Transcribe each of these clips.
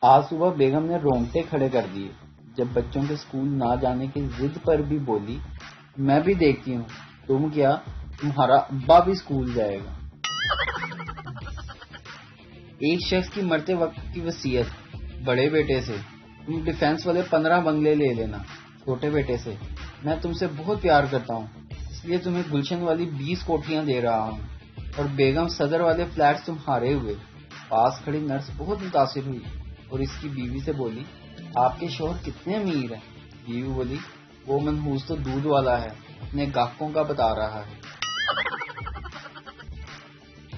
آج صبح بیگم نے رونگٹے کھڑے کر دیے جب بچوں کے اسکول نہ جانے کی ضد پر بھی بولی، میں بھی دیکھتی ہوں تم کیا، تمہارا ابا بھی اسکول جائے گا۔ ایک شخص کی مرتے وقت کی وصیت، بڑے بیٹے سے، تم ڈیفینس والے 15 بنگلے لے لینا، چھوٹے بیٹے سے، میں تم سے بہت پیار کرتا ہوں اس لیے تمہیں گلشن والی 20 کوٹھیاں دے رہا ہوں، اور بیگم صدر والے فلیٹس تمہارے ہوئے۔ پاس کھڑی نرس بہت متاثر ہوئی اور اس کی بیوی سے بولی، آپ کے شوہر کتنے امیر ہیں؟ بیوی بولی، وہ منحوس تو دودھ والا ہے، اپنے گاہکوں کا بتا رہا ہے۔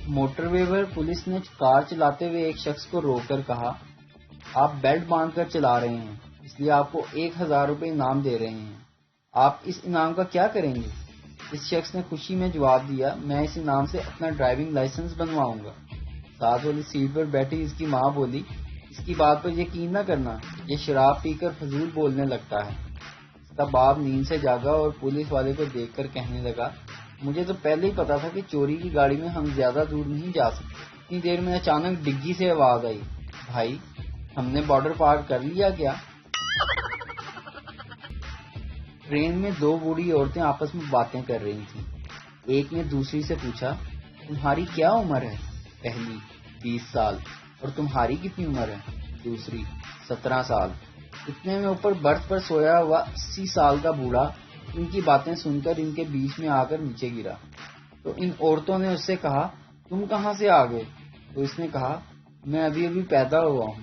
موٹر وے پر پولیس نے کار چلاتے ہوئے ایک شخص کو روک کر کہا، آپ بیلٹ باندھ کر چلا رہے ہیں اس لیے آپ کو 1000 روپے انعام دے رہے ہیں، آپ اس انعام کا کیا کریں گے؟ اس شخص نے خوشی میں جواب دیا، میں اس انعام سے اپنا ڈرائیونگ لائسنس بنواؤں گا۔ ساتھ والی سیٹ پر بیٹھی اس کی ماں بولی، اس کی بات پر یقین نہ کرنا، یہ شراب پی کر فضول بولنے لگتا ہے۔ اس کا باپ نیند سے جاگا اور پولیس والے کو دیکھ کر کہنے لگا، مجھے تو پہلے ہی پتا تھا کہ چوری کی گاڑی میں ہم زیادہ دور نہیں جا سکتے۔ اتنی دیر میں اچانک ڈگی سے آواز آئی، بھائی ہم نے بارڈر پار کر لیا کیا؟ ٹرین میں 2 بوڑھی عورتیں آپس میں باتیں کر رہی تھیں۔ ایک نے دوسری سے پوچھا، تمہاری کیا عمر ہے؟ پہلی، 20 سال۔ اور تمہاری کتنی عمر ہے؟ دوسری، 17 سال۔ اتنے میں اوپر برتھ پر سویا ہوا 80 سال کا بوڑھا ان کی باتیں سن کر ان کے بیچ میں آ کر نیچے گرا۔ تو ان عورتوں نے اس سے کہا، تم کہاں سے آ گئے؟ تو اس نے کہا، میں ابھی ابھی پیدا ہوا ہوں۔